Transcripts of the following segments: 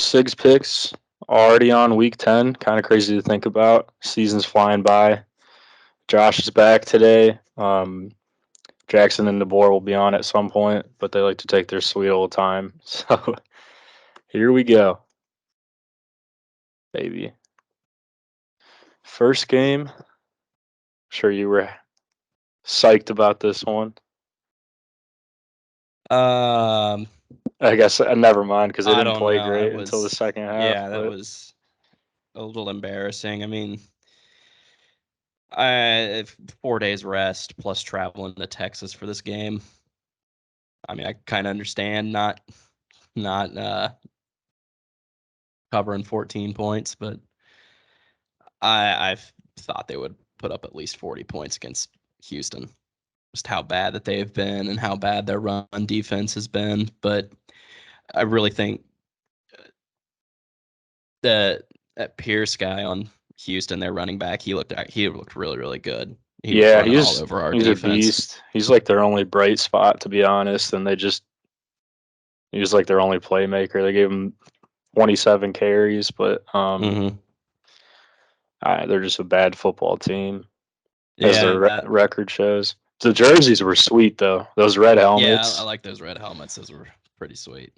Sigs picks already on week 10. Kind of crazy to think about. Season's flying by. Josh is back today. Jackson and DeBoer will be on at some point, but they like to take their sweet old time. So here we go, baby. First game. Sure you were psyched about this one. Um, I guess never mind because they I didn't don't play know. great until the second half. Yeah, that but was a little embarrassing. I mean, I 4 days rest plus traveling to Texas for this game. I mean, I kind of understand not covering 14 points, but I've thought they would put up at least 40 points against Houston. Just how bad that they've been and how bad their run defense has been. But I really think that Pierce guy on Houston, their running back, he looked really, really good. He was yeah, running all over our he's defense. a beast. He's like their only bright spot, to be honest, and he was like their only playmaker. They gave him 27 carries, but they're just a bad football team, as their record shows. The jerseys were sweet though; those red helmets. Yeah, I like those red helmets. Those were pretty sweet.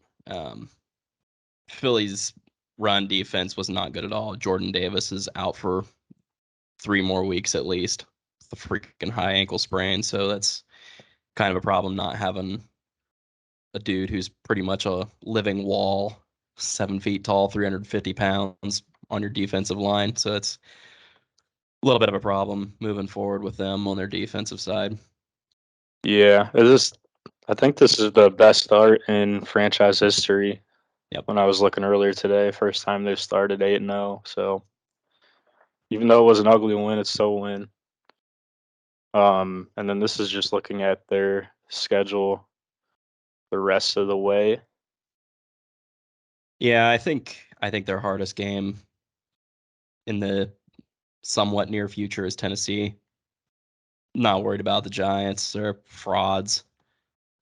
Philly's run defense was not good at all. Jordan Davis is out for 3 more weeks at least. The freaking high ankle sprain, so that's kind of a problem not having a dude who's pretty much a living wall, 7 feet tall, 350 pounds on your defensive line. So it's a little bit of a problem moving forward with them on their defensive side. Yeah, I think this is the best start in franchise history. Yep. When I was looking earlier today, first time they've started 8-0. So even though it was an ugly win, it's still a win. And then this is just looking at their schedule the rest of the way. Yeah, I think their hardest game in the somewhat near future is Tennessee. Not worried about the Giants. They're frauds.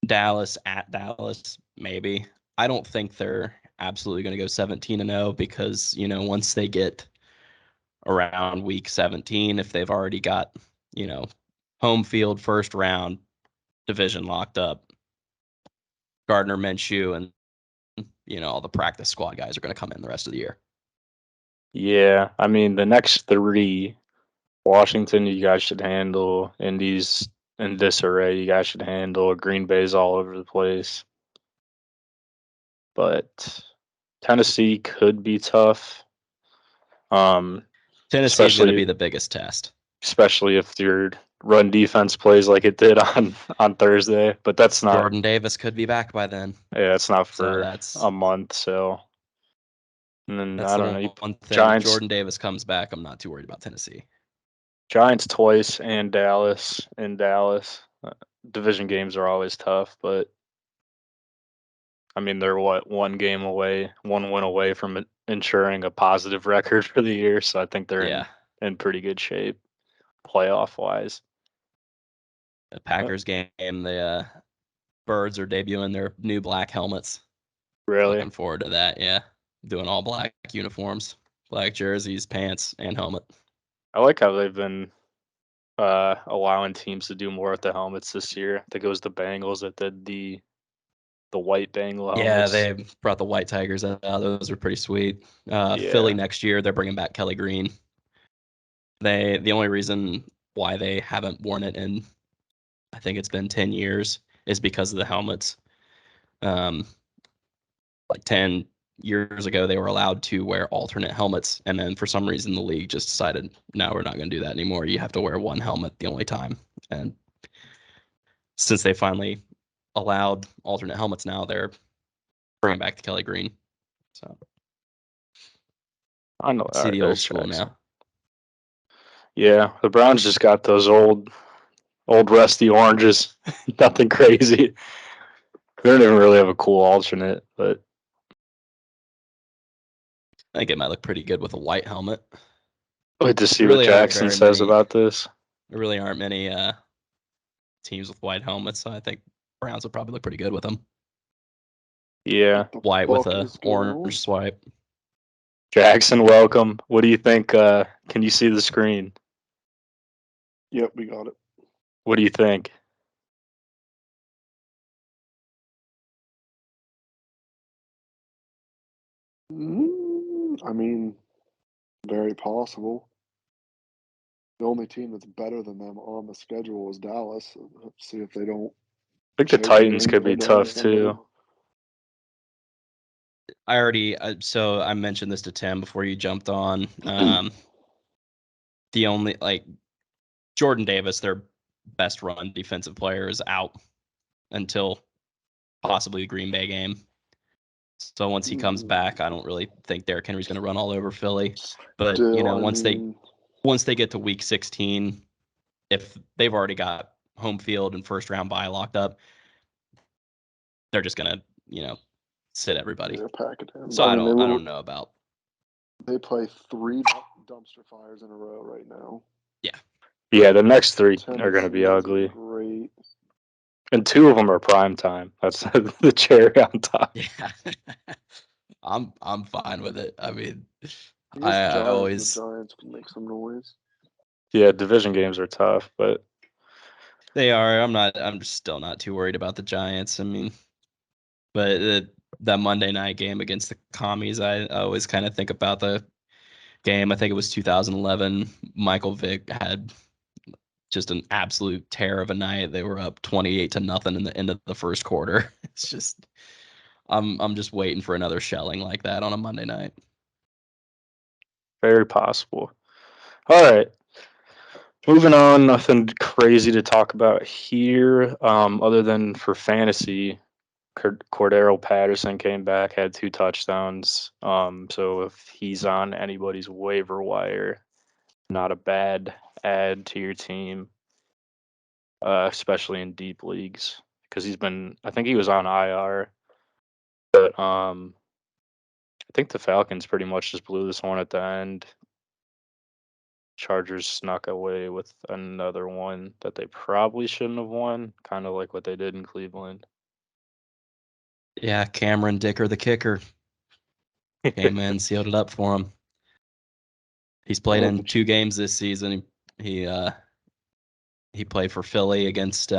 Dallas at Dallas, maybe. I don't think they're absolutely going to go 17-0 because, once they get around week 17, if they've already got, home field first round division locked up, Gardner Minshew and, all the practice squad guys are going to come in the rest of the year. Yeah, I mean, the next 3, Washington, you guys should handle. Indy's in disarray, you guys should handle. Green Bay's all over the place. But Tennessee could be tough. Tennessee is going to be the biggest test. Especially if your run defense plays like it did on Thursday. But that's not. Jordan Davis could be back by then. Yeah, it's not for a month, so. And then, that's I don't know. One thing. Giants, if Jordan Davis comes back, I'm not too worried about Tennessee. Giants twice and Dallas. In Dallas. Division games are always tough, but I mean, they're one win away from ensuring a positive record for the year. So I think they're in pretty good shape, playoff wise. The Packers game, the Birds are debuting their new black helmets. Really? Looking forward to that. Yeah, doing all black uniforms, black jerseys, pants, and helmet. I like how they've been allowing teams to do more with the helmets this year. I think it was the Bengals that did the white Bengal helmets. Yeah, they brought the white Tigers out. Those are pretty sweet. Philly next year, they're bringing back Kelly Green. The only reason why they haven't worn it in, I think it's been 10 years, is because of the helmets. Like 10 years ago, they were allowed to wear alternate helmets, and then for some reason the league just decided, no, we're not going to do that anymore. You have to wear one helmet the only time. And since they finally allowed alternate helmets now, they're bringing back the Kelly Green. So I know. See the old school now. Yeah, the Browns just got those old rusty oranges. Nothing crazy. They don't even really have a cool alternate, but I think it might look pretty good with a white helmet. Wait to see what Jackson says about this. There really aren't many teams with white helmets, so I think Browns would probably look pretty good with them. Yeah. White with a orange swipe. Jackson, welcome. What do you think? Can you see the screen? Yep, we got it. What do you think? I mean, very possible. The only team that's better than them on the schedule is Dallas. Let's see if they don't I think the choke it Titans and could go be down to tough somebody. too. I already so I mentioned this to Tim before you jumped on. The only Jordan Davis, their best run defensive player, is out until possibly the Green Bay game. So once he comes back, I don't really think Derrick Henry's going to run all over Philly. But Still, once they get to Week 16, if they've already got home field and first round bye locked up, they're just going to sit everybody. yeah, pack it in. So I don't know about. They play 3 dumpster fires in a row right now. Yeah, the next 3 are going to Tennessee be ugly, great. and 2 of them are prime time. That's the cherry on top. Yeah. I'm fine with it. I mean, I guess I the always Giants can make some noise. Yeah, division games are tough, but they are. I'm still not too worried about the Giants. I mean, but that Monday night game against the Commies, I always kind of think about the game. I think it was 2011. Michael Vick had just an absolute tear of a night. They were up 28-0 in the end of the first quarter. It's just I'm just waiting for another shelling like that on a Monday night. very possible. All right. Moving on, nothing crazy to talk about here, other than for fantasy. Cordero Patterson came back, had 2 touchdowns. So if he's on anybody's waiver wire, not a bad add to your team, especially in deep leagues, because I think he was on IR, but I think the Falcons pretty much just blew this one at the end. Chargers snuck away with another one that they probably shouldn't have won, kind of like what they did in Cleveland. Yeah, Cameron Dicker, the kicker, came in, sealed it up for him. He's played in 2 games this season. He played for Philly against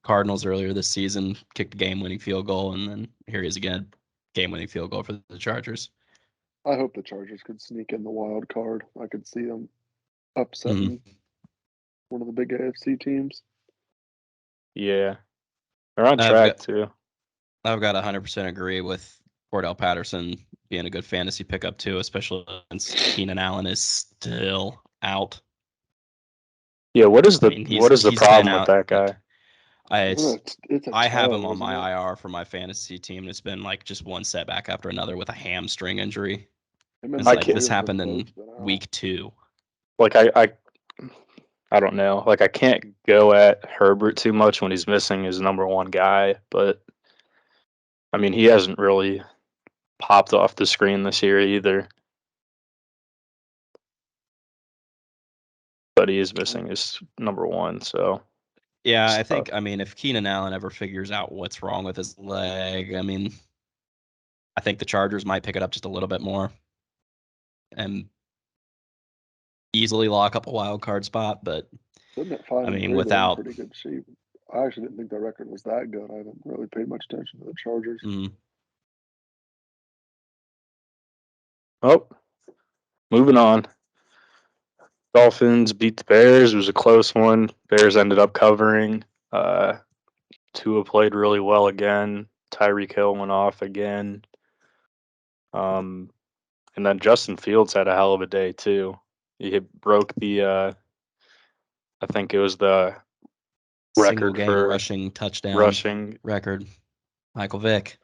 Cardinals earlier this season, kicked a game-winning field goal, and then here he is again, game-winning field goal for the Chargers. I hope the Chargers could sneak in the wild card. I could see them upsetting one of the big AFC teams. Yeah, they're on track too. I've got 100% agree with Cordell Patterson being a good fantasy pickup too, especially since Keenan Allen is still out. Yeah, what is the he's been problem with out. that guy? I have him on my IR for my fantasy team, and it's been like just one setback after another with a hamstring injury. It's like this happened in week 2. Like I don't know. Like I can't go at Herbert too much when he's missing his number 1 guy, but I mean he hasn't really popped off the screen this year either. But he is missing his number 1, so yeah, I think if Keenan Allen ever figures out what's wrong with his leg, I think the Chargers might pick it up just a little bit more and easily lock up a wild card spot. But without pretty good shape. I actually didn't think their record was that good. I haven't really paid much attention to the Chargers. Oh, moving on. Dolphins beat the Bears. It was a close one. Bears ended up covering. Tua played really well again. Tyreek Hill went off again. And then Justin Fields had a hell of a day too. He broke the I think it was the single record game for rushing touchdown record. Michael Vick.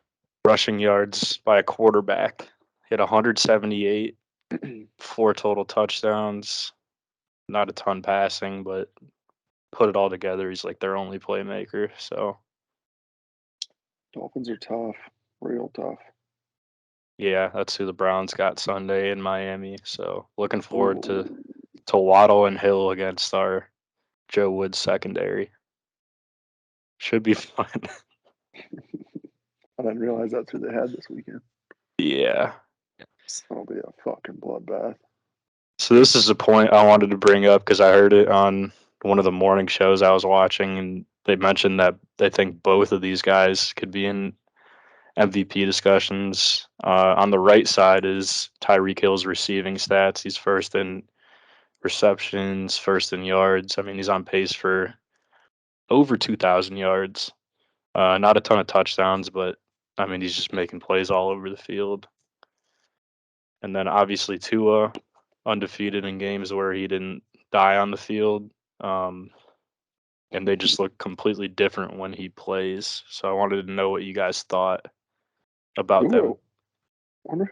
Rushing yards by a quarterback. Hit 178, 4 total touchdowns. Not a ton passing, but put it all together, he's like their only playmaker. So Dolphins are tough, real tough. yeah, that's who the Browns got Sunday in Miami. So looking forward to Waddle and Hill against our Joe Woods secondary. Should be fun. I didn't realize that's who they had this weekend. Yeah. That'll be a fucking bloodbath. So this is a point I wanted to bring up because I heard it on one of the morning shows I was watching, and they mentioned that they think both of these guys could be in MVP discussions. On the right side is Tyreek Hill's receiving stats. He's first in receptions, first in yards. I mean, he's on pace for over 2,000 yards. Not a ton of touchdowns, but I mean, he's just making plays all over the field. And then obviously Tua, undefeated in games where he didn't die on the field. And they just look completely different when he plays. So I wanted to know what you guys thought about them. Wonder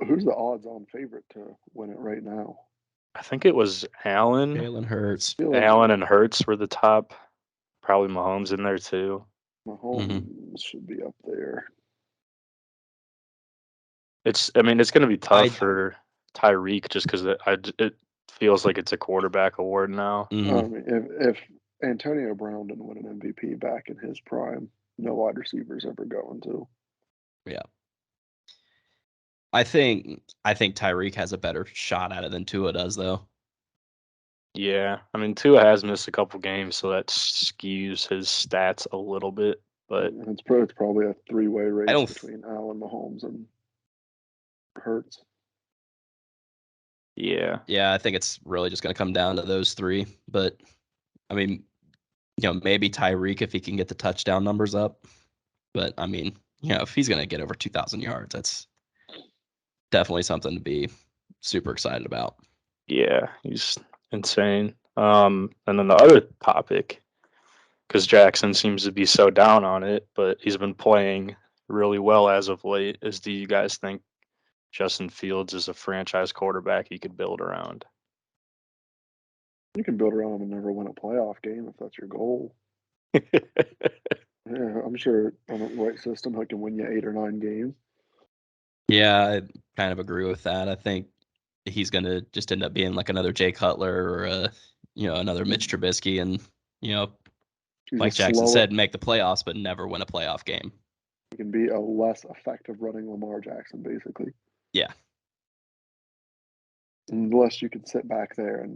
who's the odds-on favorite to win it right now. I think it was Allen. Jalen Hurts. Allen and Hurts were the top. Probably Mahomes in there too. Mahomes should be up there. I mean, it's going to be tough for Tyreek just because it feels like it's a quarterback award now. Mhm. I mean, if Antonio Brown didn't win an MVP back in his prime, no wide receiver's ever going to. Yeah. I think Tyreek has a better shot at it than Tua does, though. Yeah, I mean, Tua has missed a couple games, so that skews his stats a little bit. But It's probably a three-way race between Allen, Mahomes, and Hurts. Yeah. Yeah, I think it's really just going to come down to those three. But, I mean, maybe Tyreek if he can get the touchdown numbers up. But, I mean, if he's going to get over 2,000 yards, that's definitely something to be super excited about. Yeah, he's insane. And then the other topic, because Jackson seems to be so down on it, but he's been playing really well as of late, is do you guys think Justin Fields is a franchise quarterback you could build around? You can build around him and never win a playoff game if that's your goal. Yeah, I'm sure on the right system, he can win you 8 or 9 games. Yeah, I kind of agree with that. I think he's going to just end up being like another Jay Cutler or another Mitch Trubisky, and like Jackson said, make the playoffs but never win a playoff game. He can be a less effective running Lamar Jackson, basically. Yeah. Unless you can sit back there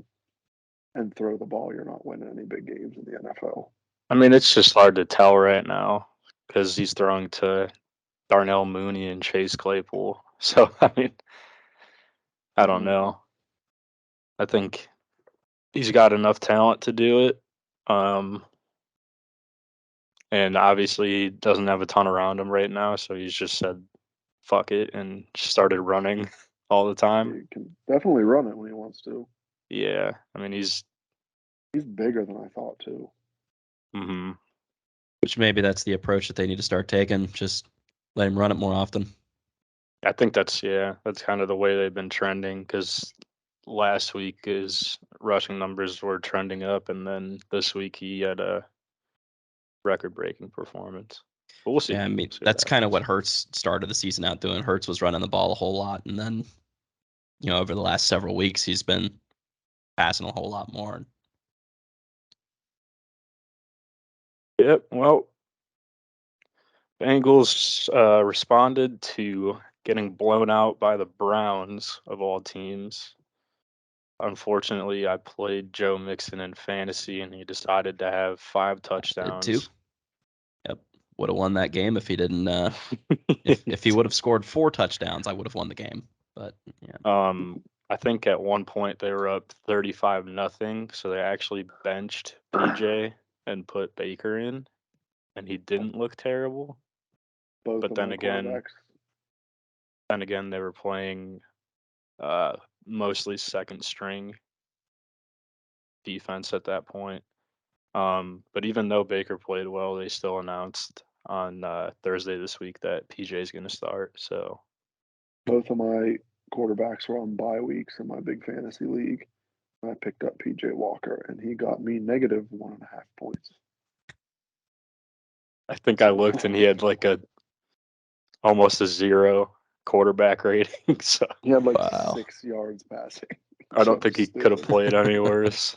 and throw the ball, you're not winning any big games in the NFL. I mean, it's just hard to tell right now because he's throwing to Darnell Mooney and Chase Claypool. So, I mean, I don't know. I think he's got enough talent to do it. And obviously he doesn't have a ton around him right now, so he's just said fuck it and started running all the time. He can definitely run it when he wants to. Yeah, I mean he's bigger than I thought too. Mm-hmm. Which maybe that's the approach that they need to start taking. Just let him run it more often. I think that's kind of the way they've been trending because last week his rushing numbers were trending up, and then this week he had a record-breaking performance. But we'll see. Yeah, I mean that's kind of what Hurts started the season out doing. Hurts was running the ball a whole lot, and then over the last several weeks he's been passing a whole lot more. Yep. Well, Bengals responded to getting blown out by the Browns of all teams. Unfortunately, I played Joe Mixon in fantasy, and he decided to have 5 touchdowns. Did too. Yep, would have won that game if he didn't. If he would have scored 4 touchdowns, I would have won the game. But yeah. I think at one point they were up 35-0, so they actually benched PJ and put Baker in, and he didn't look terrible. But then again, they were playing mostly second string defense at that point. But even though Baker played well, they still announced on Thursday this week that PJ is going to start. So both of my quarterbacks were on bye weeks in my big fantasy league. I picked up PJ Walker, and he got me negative 1.5 points. I think I looked, and he had like almost a 0 quarterback rating. So he had like 6 yards passing. I don't think he could have played any worse.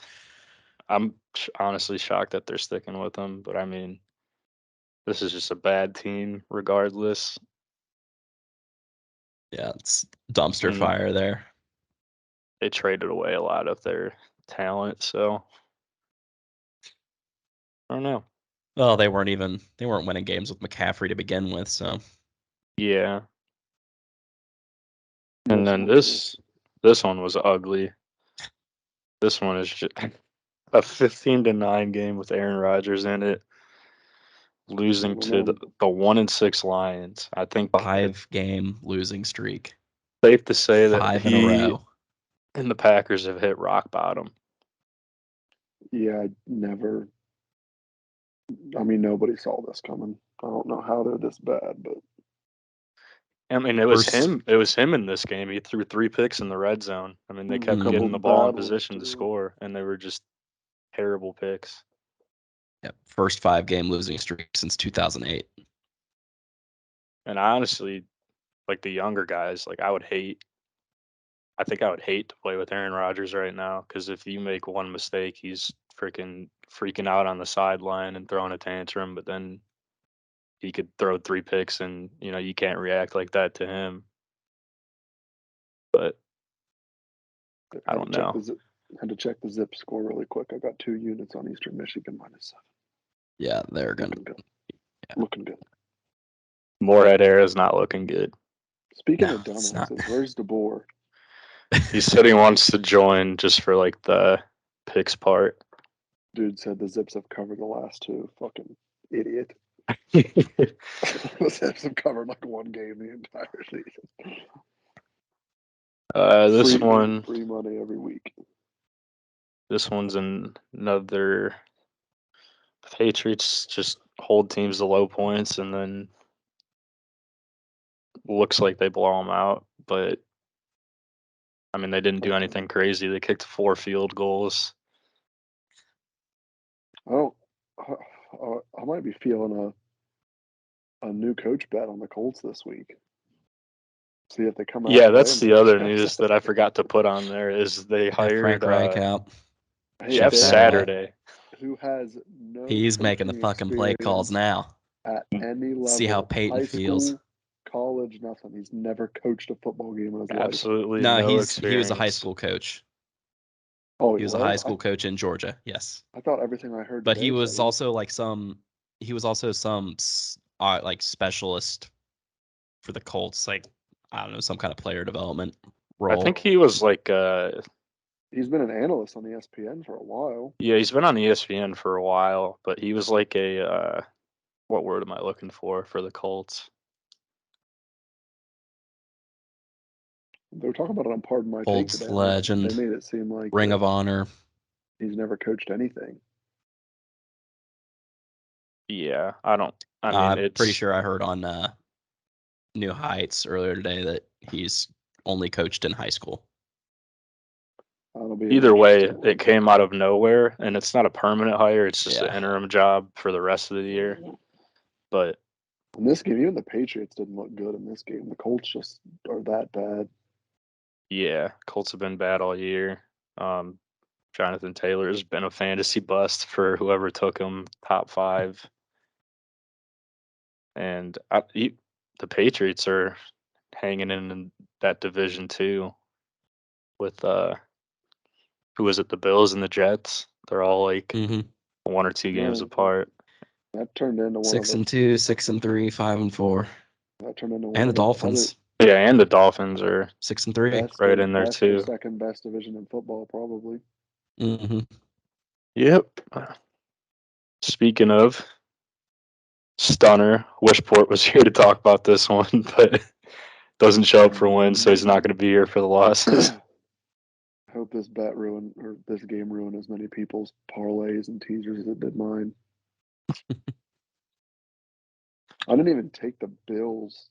I'm honestly shocked that they're sticking with him, but I mean, this is just a bad team regardless. Yeah, it's dumpster Mm. fire there. They traded away a lot of their talent, so I don't know. Well, they weren't winning games with McCaffrey to begin with, so Yeah. And Most then likely. this one was ugly. This one is just a 15-9 game with Aaron Rodgers in it, losing to the 1-6 Lions. I think it's 5-game losing streak. safe to say that 5 in a he row. and the Packers have hit rock bottom. Yeah, never. I mean, nobody saw this coming. I don't know how they're this bad, but I mean, it was First- him. It was him in this game. He threw 3 picks in the red zone. I mean, they kept couple getting the ball in bad ones, position to too. score, and they were just terrible picks. Yep, first 5-game losing streak since 2008. And honestly, like the younger guys, like I think I would hate to play with Aaron Rodgers right now because if you make one mistake, he's freaking out on the sideline and throwing a tantrum, but then he could throw 3 picks and, you can't react like that to him. But I don't know. Had to check the zip score really quick. I got 2 units on Eastern Michigan -7. Yeah, they're gonna. Looking good. Yeah. Looking good. Moorhead era is not looking good. Speaking No, of it's not. dumbasses, where's DeBoer? He said he wants to join just for like the picks part. Dude said the Zips have covered the last 2. Fucking idiot. The Zips have covered like 1 game the entire season. This one, free money every week. this one's another. Patriots just hold teams to low points and then looks like they blow them out. But I mean, they didn't do anything crazy. They kicked 4 field goals. I might be feeling a new coach bet on the Colts this week. See if they come out. Yeah, and play that's them the other Jeff news that I forgot to put on there is they hired Frank Reich out. Jeff Saturday. Who has no He's making the coaching fucking play calls experience now. at any level. See how Peyton high feels. School, college, nothing. He's never coached a football game in his life. Absolutely No, no he experience. was a high school coach. Oh, He was a high school coach in Georgia. Yes, I thought everything I heard. but today he was said also like some. He was also some like specialist for the Colts. Like I don't know, some kind of player development role. I think he was like he's been an analyst on ESPN for a while. Yeah, he's been on ESPN for a while, but he was like a what word am I looking for the Colts? They were talking about it on Pardon My Take Colts today. legend. They made it seem like Ring of Honor. He's never coached anything. Yeah, I mean, I'm pretty sure I heard on New Heights earlier today that he's only coached in high school. Either way, it came out of nowhere, and it's not a permanent hire. It's just an interim job for the rest of the year. But in this game, even the Patriots didn't look good in this game. The Colts just are that bad. Yeah, Colts have been bad all year. Jonathan Taylor has been a fantasy bust for whoever took him top 5. And the Patriots are hanging in that division too with who is it, the Bills and the Jets. They're all like 1 or 2 games apart. That turned into 6-2, 6-3, 5-4. That turned into and the Dolphins. Yeah, and the Dolphins are 6-3, right in there too. Second best division in football, probably. Mm-hmm. Yep. Speaking of stunner, Wishport was here to talk about this one, but doesn't show up for wins, so he's not going to be here for the losses. I hope this this game ruined as many people's parlays and teasers as it did mine. I didn't even take the Bills.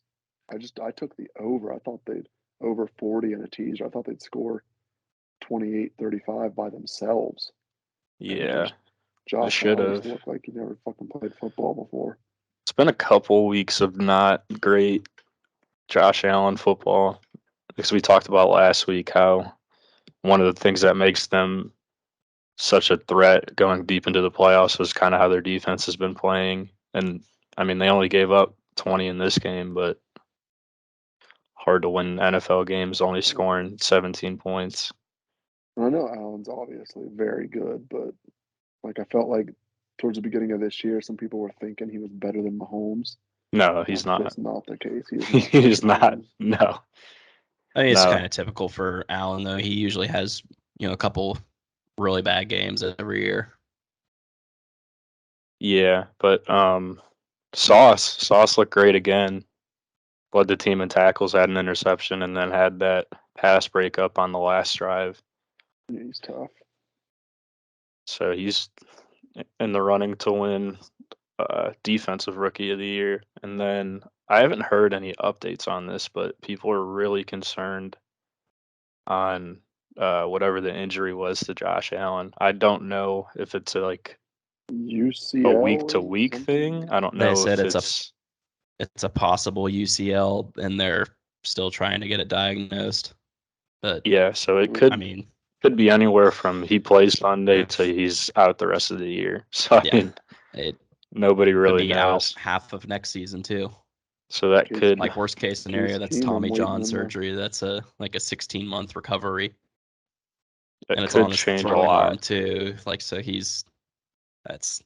I took the over. I thought they'd over 40 in a teaser. I thought they'd score 28-35 by themselves. Yeah. Josh Allen looked like he never fucking played football before. It's been a couple weeks of not great Josh Allen football, because we talked about last week how one of the things that makes them such a threat going deep into the playoffs was kind of how their defense has been playing. And I mean, they only gave up 20 in this game, but hard to win NFL games only scoring 17 points. I know Allen's obviously very good, but like I felt like towards the beginning of this year, some people were thinking he was better than Mahomes. No, he's That's not. just not the case. He is not. He's not. No. I mean, it's No. kind of typical for Allen, though. He usually has, a couple really bad games every year. Yeah, but Sauce looked great again. Led the team in tackles, had an interception, and then had that pass breakup on the last drive. Yeah, he's tough. So he's in the running to win Defensive Rookie of the Year. And then I haven't heard any updates on this, but people are really concerned on whatever the injury was to Josh Allen. I don't know if it's a UCL week to or week something. thing. I don't They know said if it's a possible UCL, and they're still trying to get it diagnosed. But yeah, so it I mean, could be anywhere from he plays Sunday to he's out the rest of the year. So I yeah, mean, it nobody could really be out knows. half of next season too. So that Case, could Like worst case scenario, that's Keenum Tommy waiting John in the- surgery. That's a 16-month recovery, that and it's could on his change a throwing arm lot. too. So that's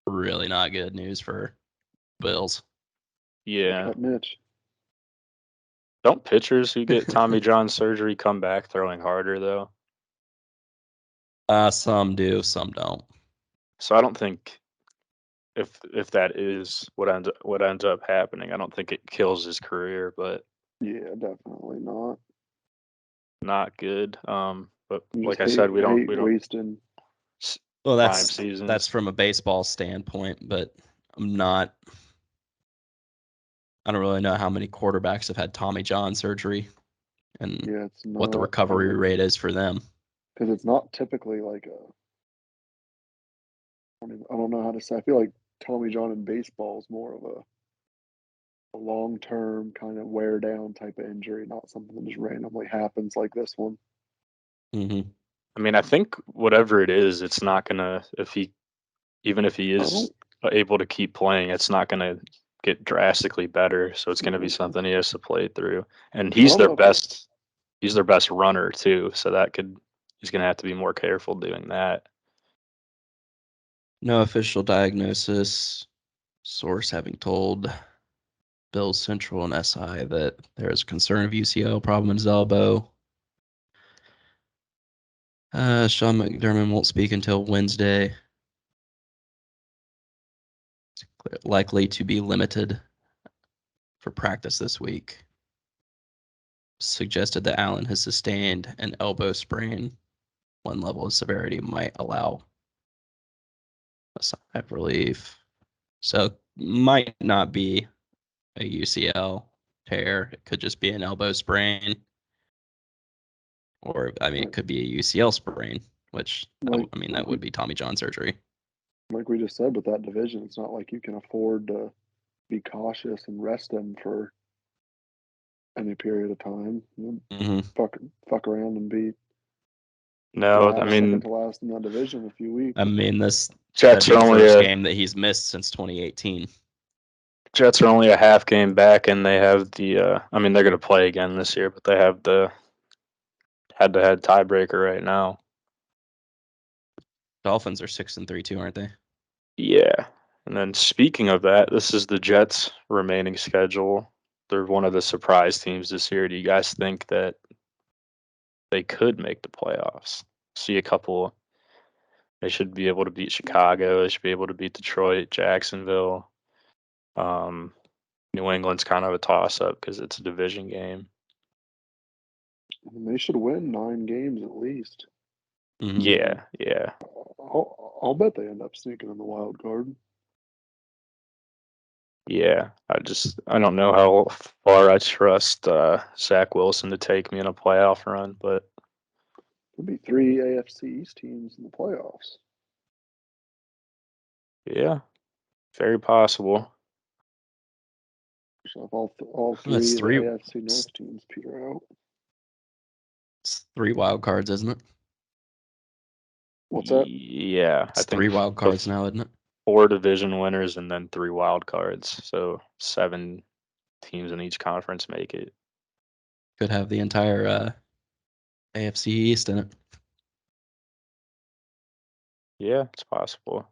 really not good news for Bills. Yeah. Cut Mitch. Don't pitchers who get Tommy John surgery come back throwing harder though? Some do, some don't. So I don't think if that is what ends up happening, I don't think it kills his career, but Yeah, definitely not. not good. But You like just I said, we don't wasting. Well, time that's seasons. from a baseball standpoint, but I don't really know how many quarterbacks have had Tommy John surgery and Yeah, it's what the not recovery rate is for them. because it's not typically like a. I don't know how to say. I feel like Tommy John in baseball is more of a long term kind of wear down type of injury, not something that just randomly happens like this one. Mm-hmm. I mean, I think whatever it is, it's not gonna even if he is able to keep playing, it's not gonna get drastically better. So it's gonna be something he has to play through. And I don't know if he's their best runner too. So he's gonna have to be more careful doing that. No official diagnosis. Source having told Bills Central and SI that there is concern of UCL problem in his elbow. Sean McDermott won't speak until Wednesday. Likely to be limited for practice this week. Suggested that Allen has sustained an elbow sprain. One level of severity might allow a sigh of relief. So might not be a UCL tear. It could just be an elbow sprain. Or, it could be a UCL sprain, which, that would be Tommy John surgery. Like we just said, with that division, it's not like you can afford to be cautious and rest him for any period of time. Mm-hmm. Fuck around and be No, I second mean to last in that division in a few weeks. This Jets that'd be are the only first game that he's missed since 2018. Jets are only a half game back, and they have the. I mean, they're going to play again this year, but they have the head-to-head tiebreaker right now. Dolphins are 6-3 too, aren't they? Yeah, and then speaking of that, this is the Jets' remaining schedule. They're one of the surprise teams this year. Do you guys think that they could make the playoffs? See a couple. They should be able to beat Chicago. They should be able to beat Detroit, Jacksonville. New England's kind of a toss-up because it's a division game. And they should win 9 games at least. Mm-hmm. Yeah. I'll bet they end up sneaking in the wild card. Yeah, I don't know how far I trust Zach Wilson to take me in a playoff run, but There'll be 3 AFC East teams in the playoffs. yeah, very possible. So if all That's 3 of the three. AFC North teams peter out. It's 3 wild cards, isn't it? What's that? Yeah, It's I think 3 wild cards now, isn't it? 4 division winners and then 3 wild cards, so 7 teams in each conference make it. Could have the entire AFC East in it. Yeah, it's possible.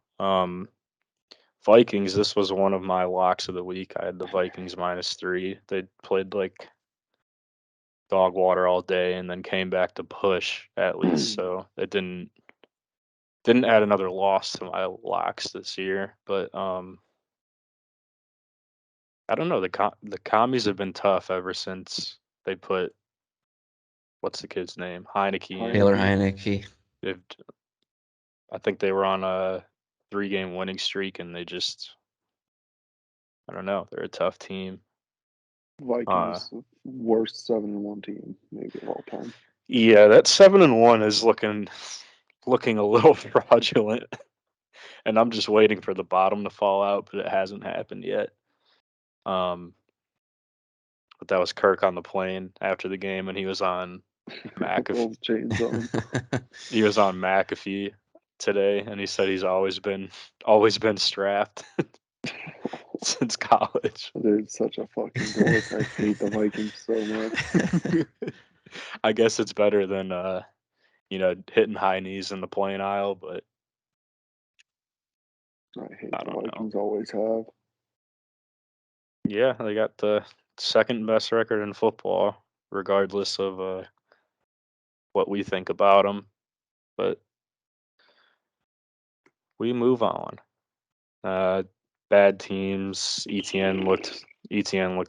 Vikings, this was one of my locks of the week. I had the Vikings -3. They played like dog water all day and then came back to push at least. So it didn't add another loss to my locks this year. But I don't know. The commies have been tough ever since they put what's the kid's name, Heineke in. Taylor Heineke. They've, I think they were on a 3-game winning streak, and they just I don't know. They're a tough team. Vikings, worst 7-1 team maybe of all time. Yeah, that 7-1 is looking a little fraudulent, and I'm just waiting for the bottom to fall out, but it hasn't happened yet. But that was Kirk on the plane after the game, and he was on McAfee. Those chains on. He was on McAfee today, and he said he's always been strapped since college. Dude, such a fucking dork. I hate the Vikings so much. I guess it's better than hitting high knees in the plane aisle, but I hate I the don't know. Vikings, always have. Yeah, they got the second best record in football, regardless of what we think about them. But we move on. Bad teams. ETN looked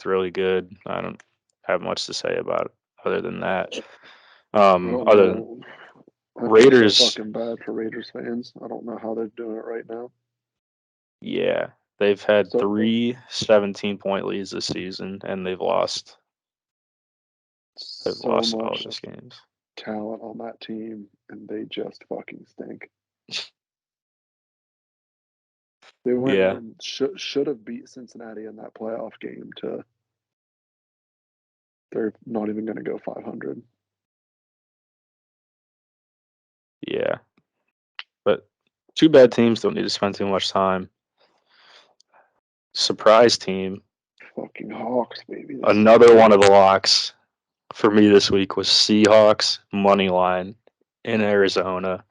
really good. I don't have much to say about it other than that. I don't Other than know. I feel Raiders, so fucking bad for Raiders fans. I don't know how they're doing it right now. yeah, they've had So 3 17-point leads this season, and they've lost. They've so lost all much those games. talent on that team, and they just fucking stink. They went Yeah, from should have beat Cincinnati in that playoff game to they're not even going to go 500. yeah, but 2 bad teams don't need to spend too much time. Surprise team. Fucking Hawks, baby. Another one of the locks for me this week was Seahawks money line in Arizona.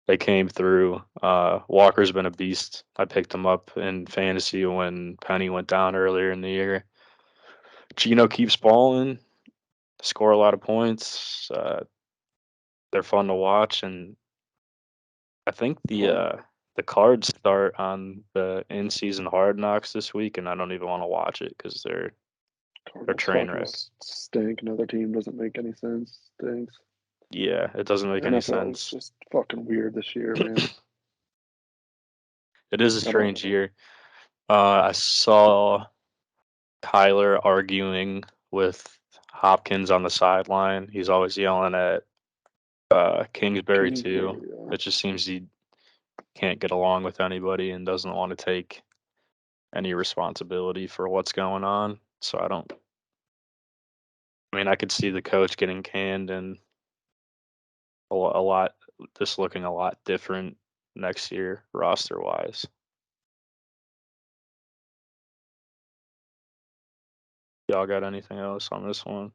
They came through. Walker's been a beast. I picked him up in fantasy when Penny went down earlier in the year. Gino keeps balling, score a lot of points. They're fun to watch, and I think the Cards start on the in-season Hard Knocks this week, and I don't even want to watch it because they're Cardinals train fucking wreck. stink. Another team doesn't make any sense. Stinks. Yeah, it doesn't make any NFL is sense. just fucking weird this year, man. It is a I don't strange know. year. I saw Kyler arguing with Hopkins on the sideline. He's always yelling at Kingsbury too. Kingsbury, yeah. It just seems he can't get along with anybody and doesn't want to take any responsibility for what's going on. So I mean, I could see the coach getting canned and a lot, this looking a lot different next year roster wise. Y'all got anything else on this one?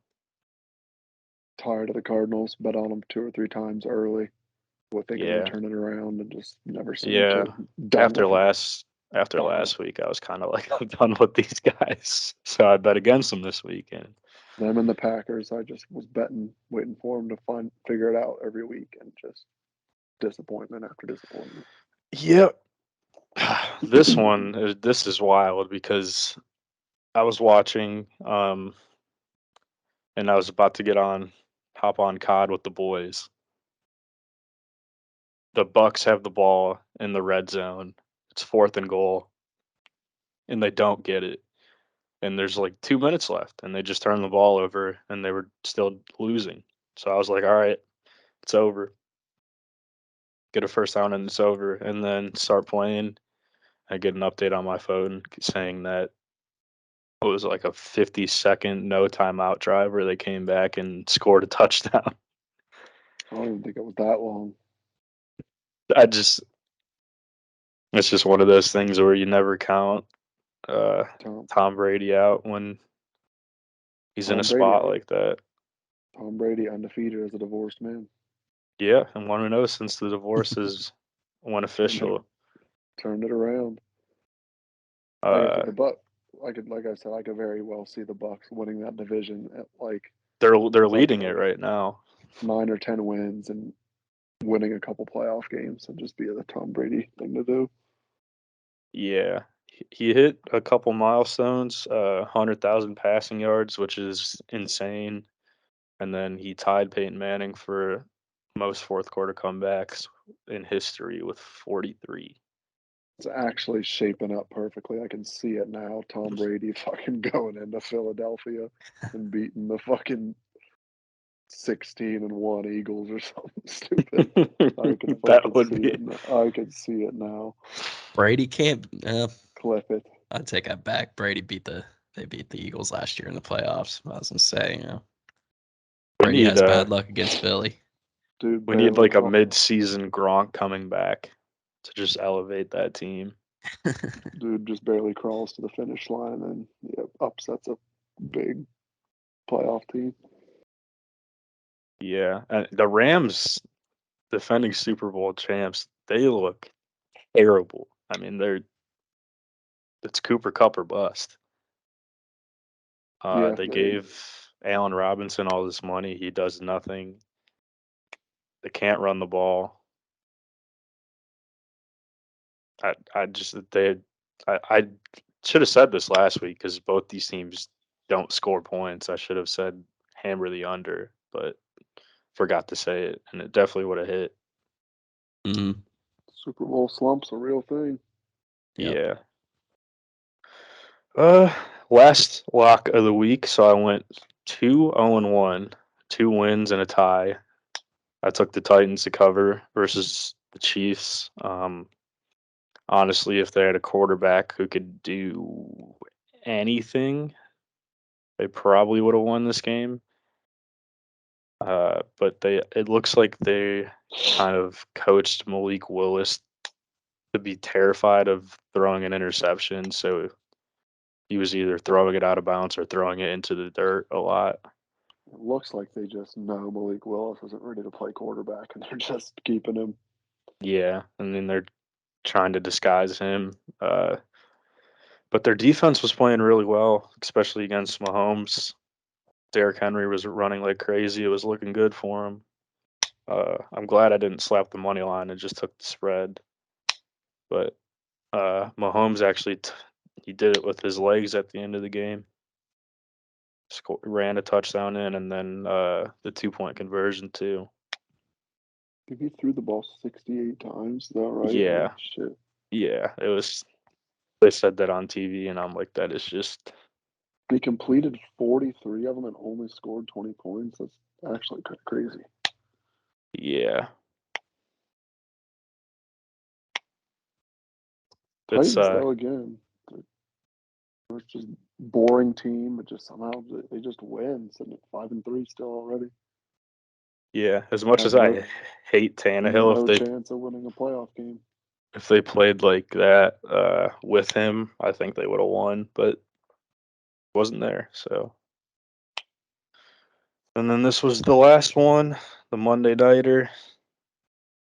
Tired of the Cardinals. Bet on them 2 or 3 times early. What they going to Yeah, turn it around and just never seem yeah. to. Done with them. After Done. last week, I was kind of like, I'm done with these guys. So I bet against them this weekend. Them and the Packers. I just was betting, waiting for them to figure it out every week, and just disappointment after disappointment. Yep. This is wild because I was watching and I was about to hop on COD with the boys. The Bucks have the ball in the red zone. It's 4th and goal, and they don't get it. And there's like 2 minutes left, and they just turn the ball over, and they were still losing. So I was like, all right, it's over. Get a first down, and it's over. And then start playing. I get an update on my phone saying that it was like a 50-second no timeout drive where they came back and scored a touchdown. I don't even think it was that long. I just It's just one of those things where you never count Tom. Tom Brady out when He's in a Tom Brady. spot like that. Tom Brady undefeated as a divorced man. Yeah, and 1-0 since the divorce is went official. Turned it around. Like Uh, the Buck, like I said, I could very well see the Bucks winning that division at like they're like leading it right now. 9 or 10 wins and winning a couple playoff games and just be the Tom Brady thing to do. Yeah, he hit a couple milestones, 100,000 passing yards, which is insane. And then he tied Peyton Manning for most fourth quarter comebacks in history with 43. It's actually shaping up perfectly. I can see it now. Tom Brady fucking going into Philadelphia and beating the fucking 16-1 Eagles or something stupid. I could That fucking would see be. it. I could see it now. Brady can't. Clip it. I'd take that back. Brady beat the Eagles last year in the playoffs. I was gonna say, We Brady need has bad luck against Philly. Dude we need barely like a crawl. mid-season Gronk coming back to just elevate that team. Dude just barely crawls to the finish line and upsets a big playoff team. Yeah, and the Rams, defending Super Bowl champs, they look terrible. I mean, it's Cooper Kupp or bust. Yeah, They gave Allen Robinson all this money. He does nothing. They can't run the ball. I just I should have said this last week because both these teams don't score points. I should have said hammer the under, but forgot to say it, and it definitely would have hit. Mm-hmm. Super Bowl slump's a real thing. Yep. Yeah. Last lock of the week, so I went 2-0-1, 2 wins and a tie. I took the Titans to cover versus the Chiefs. Honestly, if they had a quarterback who could do anything, they probably would have won this game. But it looks like they kind of coached Malik Willis to be terrified of throwing an interception, so he was either throwing it out of bounds or throwing it into the dirt a lot. It looks like they just know Malik Willis isn't ready to play quarterback and they're just keeping him. Yeah, and then they're trying to disguise him. But their defense was playing really well, especially against Mahomes. Derrick Henry was running like crazy. It was looking good for him. I'm glad I didn't slap the money line and just took the spread. But Mahomes actually he did it with his legs at the end of the game. Ran a touchdown in, and then the 2-point conversion too. He threw the ball 68 times, is that right? Holy Yeah, shit. yeah. It was. They said that on TV, and I'm like, that is just. He completed 43 of them and only scored 20 points. That's actually kind of crazy. Yeah. It's Titans, though, again, it's just boring team, but just somehow they just win. Sitting at 5-3 still already. yeah. As much Have as I no hate Tannehill, no chance of winning a playoff game. if they played like that with him, I think they would have won, but wasn't there. So, and then this was the last one, the Monday nighter.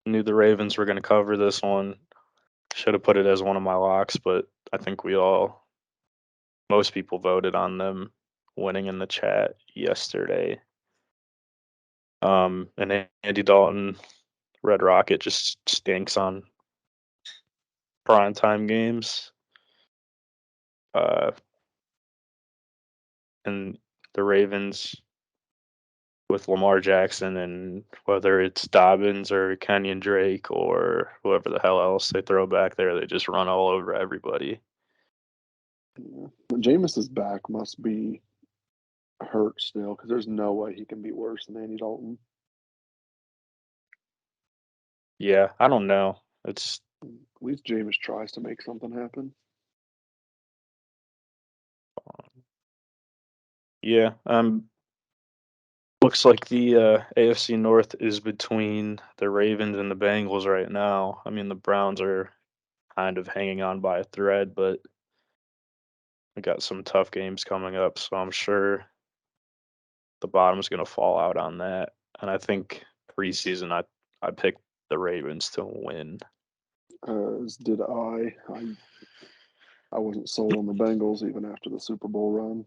Knew the Ravens were going to cover this one. Should have put it as one of my locks, but I think most people voted on them winning in the chat yesterday. And Andy Dalton, Red Rocket just stinks on primetime games. And the Ravens with Lamar Jackson and whether it's Dobbins or Kenyon Drake or whoever the hell else they throw back there, they just run all over everybody. Yeah. Jameis's back must be hurt still because there's no way he can be worse than Andy Dalton. Yeah, I don't know. It's At least Jameis tries to make something happen. yeah. Looks like the AFC North is between the Ravens and the Bengals right now. I mean, the Browns are kind of hanging on by a thread, but we got some tough games coming up, so I'm sure the bottom's going to fall out on that. And I think preseason, I picked the Ravens to win. As did I. I wasn't sold on the Bengals even after the Super Bowl run.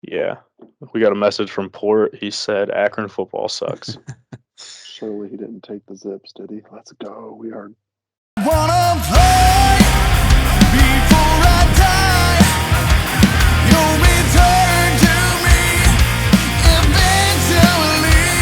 Yeah. We got a message from Port. He said Akron football sucks. Surely he didn't take the Zips, did he? Let's go. We are